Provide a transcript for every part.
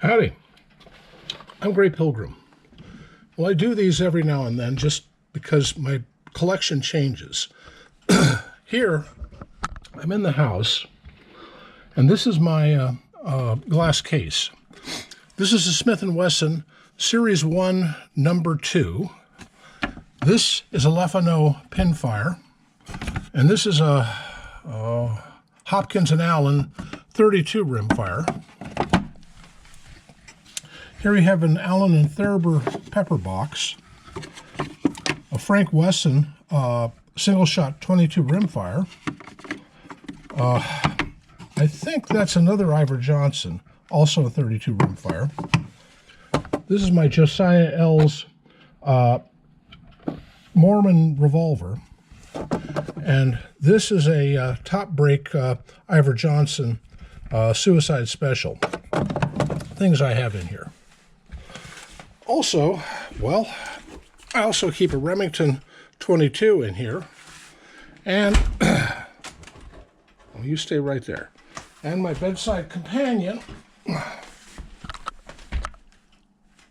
Howdy, I'm Gray Pilgrim. Well, I do these every now and then just because my collection changes. Here, I'm in the house, and this is my glass case. This is a Smith & Wesson Series 1 number 2. This is a Lefano pinfire, and this is a Hopkins & Allen 32 rimfire. Here we have an Allen & Thurber pepper box, a Frank Wesson single-shot 22 rimfire. I think that's another Ivor Johnson, also a 32 rimfire. This is my Josiah L's Mormon revolver, and this is a top break Ivor Johnson Suicide Special. Things I have in here. Also, well, I also keep a Remington 22 in here, and well, you stay right there. And my bedside companion,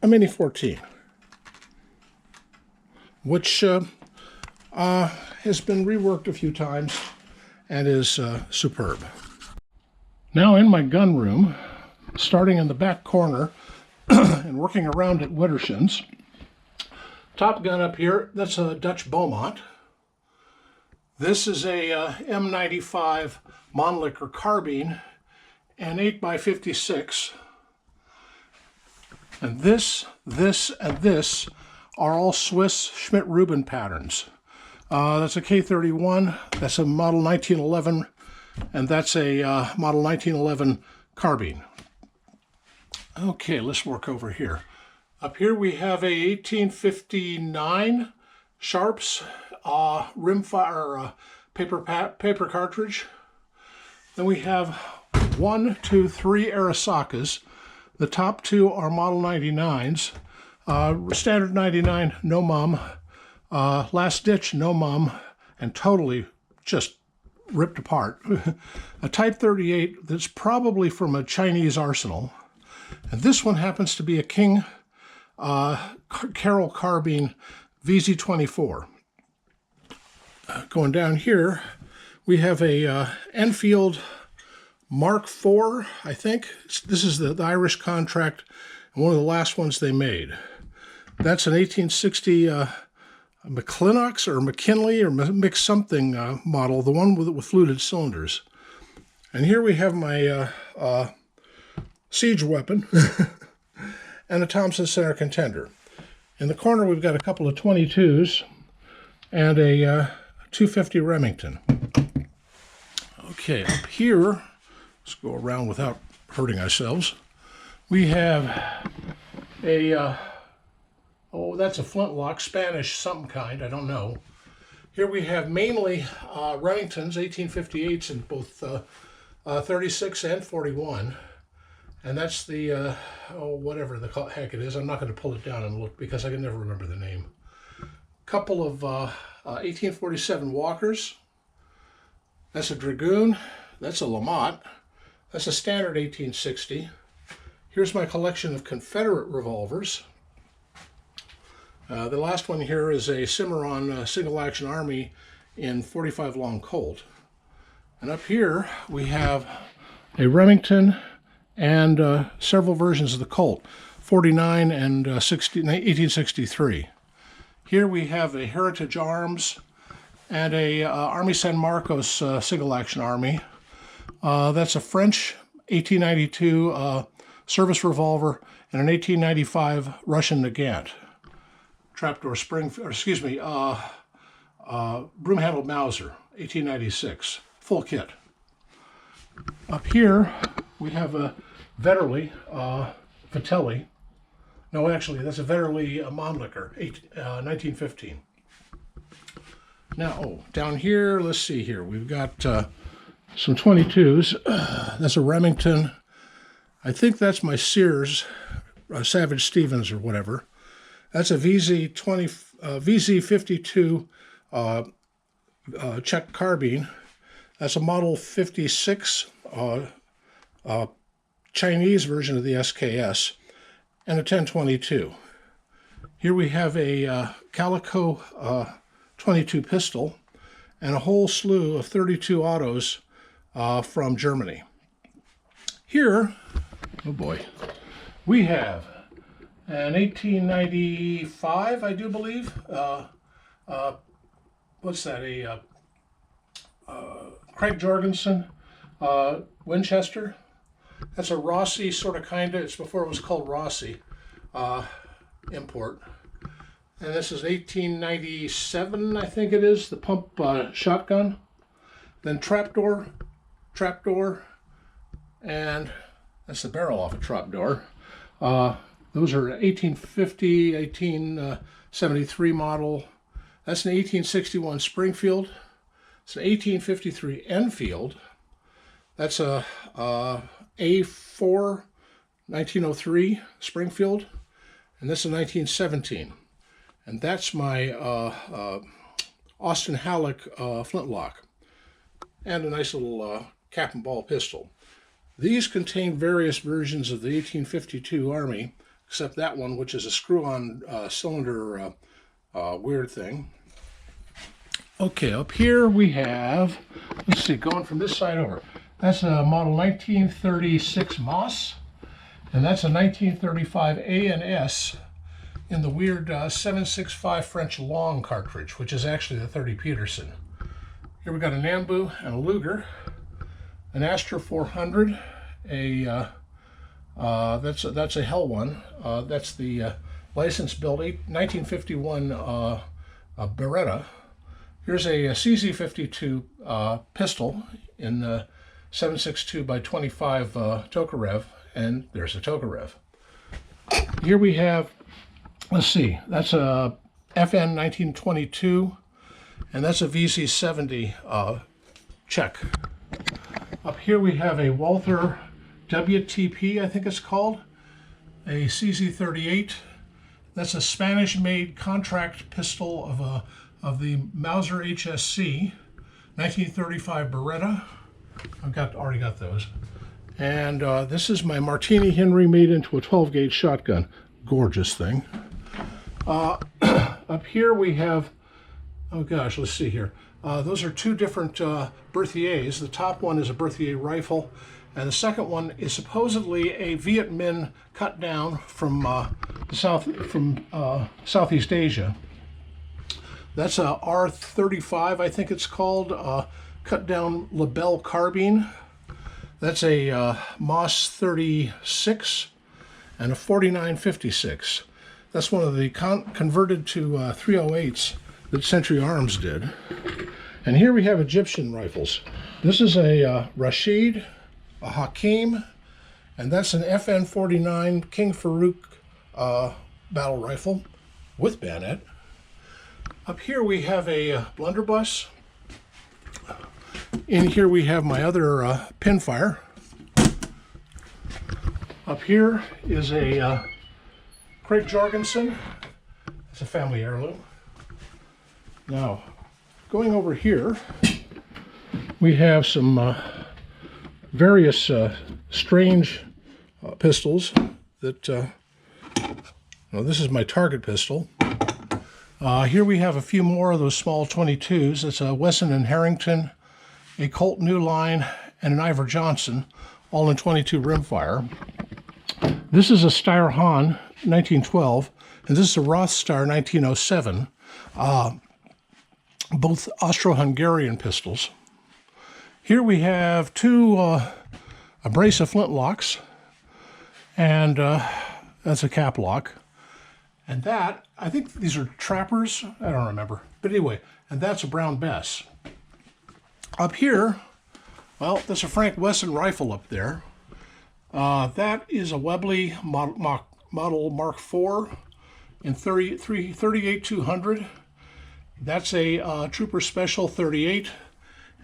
a Mini 14, which has been reworked a few times and is superb. Now in my gun room, starting in the back corner and working around at Witterson's. Top gun up here, that's a Dutch Beaumont. This is a M95 Mannlicher carbine and 8x56. And this, and this are all Swiss Schmidt-Rubin patterns. That's a K31, that's a model 1911, and that's a model 1911 carbine. Okay, let's work over here. Up here we have a 1859 Sharps rimfire paper cartridge. Then we have 1, 2, 3 Arisakas. The top two are Model 99s. Standard 99, no mum. Last ditch, no mum. And totally just ripped apart. A Type 38 that's probably from a Chinese arsenal. And this one happens to be a King Carroll carbine VZ24. Going down here, we have a Enfield Mark IV, I think. This is the Irish contract, and one of the last ones they made. That's an 1860 McClinnox or McKinley or mix something model, the one with fluted cylinders. And here we have my siege weapon and a Thompson Center Contender. In the corner we've got a couple of 22s and a 250 Remington. Okay, up here, let's go around without hurting ourselves. We have a, oh, that's a flintlock, Spanish some kind, I don't know. Here we have mainly Remingtons, 1858s in both 36 and 41. And that's the, whatever the heck it is. I'm not going to pull it down and look because I can never remember the name. Couple of 1847 Walkers. That's a Dragoon. That's a Lamont. That's a standard 1860. Here's my collection of Confederate revolvers. The last one here is a Cimarron Single Action Army in 45 Long Colt. And up here we have a Remington and several versions of the Colt, 49 and 1863. Here we have a Heritage Arms and a Army San Marcos Single Action Army. That's a French 1892 service revolver and an 1895 Russian Nagant. Trapdoor spring, or excuse me, broom-handled Mauser, 1896, full kit. Up here we have a Vetterli, Vitelli. No, actually, that's a Vetterli Mannlicher, 1915. Now, down here, let's see here. We've got some 22s. That's a Remington. I think that's my Sears, Savage Stevens or whatever. That's a VZ52 Czech carbine. That's a Model 56 Chinese version of the SKS, and a 1022. Here we have a Calico 22 pistol and a whole slew of 32 autos from Germany. Here, oh boy, we have an 1895, I do believe. What's that? A Craig Jorgensen Winchester. That's a Rossi sort of kinda. It's before it was called Rossi import. And this is 1897, I think it is, the pump shotgun. Then trapdoor, and that's the barrel off a trapdoor. Those are 1850, 1873 model. That's an 1861 Springfield. It's an 1853 Enfield. That's a A4 1903 Springfield. And this is 1917. And that's my Austin Halleck flintlock. And a nice little cap and ball pistol. These contain various versions of the 1852 Army, except that one, which is a screw-on cylinder weird thing. Okay, up here we have, let's see, going from this side over. That's a model 1936 Moss, and that's a 1935 A&S in the weird 7.65 French long cartridge, which is actually the 30 Peterson. Here we got a Nambu and a Luger, an Astra 400, that's a Hell one. That's the license built 1951 Beretta. Here's a CZ52 pistol in 7.62 by 25 Tokarev, and there's a Tokarev. Here we have, let's see, that's a FN 1922, and that's a VZ70 Czech. Up here we have a Walther WTP, I think it's called, a CZ38. That's a Spanish-made contract pistol of the Mauser HSC, 1935 Beretta. Already got those. And this is my Martini Henry made into a 12-gauge shotgun. Gorgeous thing. Up here we have, oh gosh, let's see here. Those are two different Berthiers. The top one is a Berthier rifle, and the second one is supposedly a Viet Minh cut down from Southeast Asia. That's a R35, I think it's called, cut down Lebel carbine. That's a Moss 36 and a 4956. That's one of the converted to 308s that Century Arms did. And here we have Egyptian rifles. This is a Rashid, a Hakim, and that's an FN 49 King Farouk battle rifle with bayonet. Up here we have a blunderbuss. In here we have my other pinfire. Up here is a Craig Jorgensen. It's a family heirloom. Now, going over here, we have some various strange pistols that, well, this is my target pistol. Here we have a few more of those small 22s. It's a Wesson and Harrington, a Colt New Line, and an Ivor Johnson, all in 22 rimfire. This is a Steyr Hahn 1912, and this is a Rothstar 1907, both Austro-Hungarian pistols. Here we have a brace of flintlocks, and that's a cap lock. And that, I think these are trappers, I don't remember. But anyway, and that's a Brown Bess. Up here, well, there's a Frank Wesson rifle up there. That is a Webley model Mark IV in 38-200. That's a Trooper Special 38,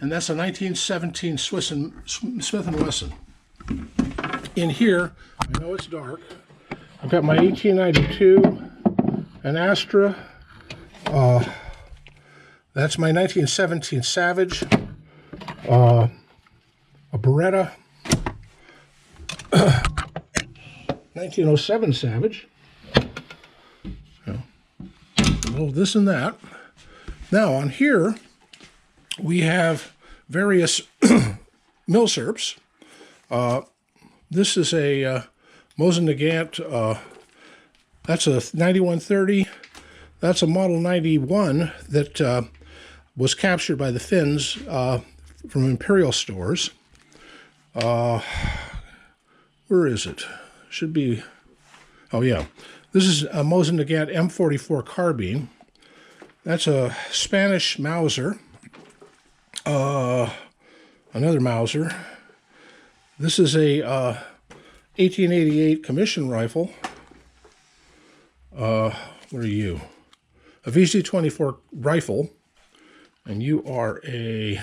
and that's a 1917 Smith & Wesson. In here, I know it's dark, I've got my 1892, an Astra, that's my 1917 Savage, a Beretta, 1907 Savage. Well, this and that. Now on here we have various Milsurps. This is a Mauser Nagant. That's a 9130. That's a Model 91 that was captured by the Finns from Imperial stores. Where is it? Should be... Oh, yeah. This is a Mauser Nagant M44 carbine. That's a Spanish Mauser. Another Mauser. This is a 1888 commission rifle. What are you? A VZ24 rifle. And you are a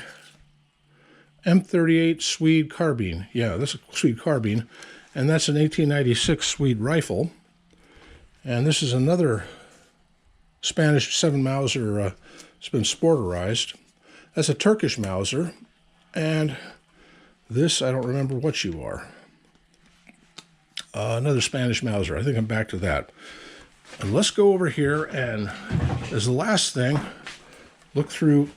M38 Swede carbine. Yeah, that's a Swede carbine. And that's an 1896 Swede rifle. And this is another Spanish 7 Mauser. It's been sporterized. That's a Turkish Mauser. And this, I don't remember what you are. Another Spanish Mauser. I think I'm back to that. And let's go over here and, as the last thing, look through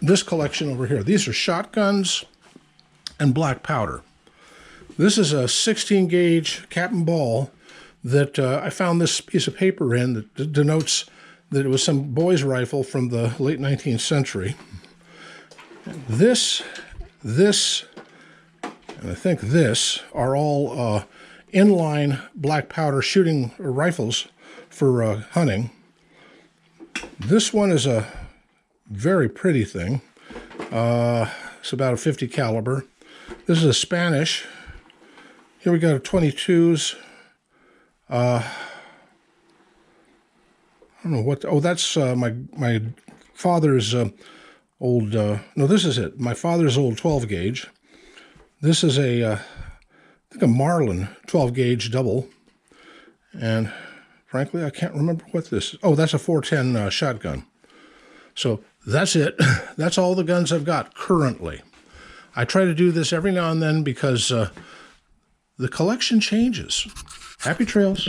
this collection over here. These are shotguns and black powder. This is a 16 gauge cap and ball that I found this piece of paper in that denotes that it was some boy's rifle from the late 19th century. This, and I think this are all inline black powder shooting rifles for hunting. This one is a very pretty thing. It's about a 50 caliber. This is a Spanish. Here we got a 22s. I don't know what. Oh, that's my father's old. No, this is it. My father's old 12 gauge. This is a, I think a Marlin 12 gauge double. And frankly, I can't remember what this is. Oh, that's a 410 shotgun. So that's it. That's all the guns I've got currently. I try to do this every now and then because the collection changes. Happy trails.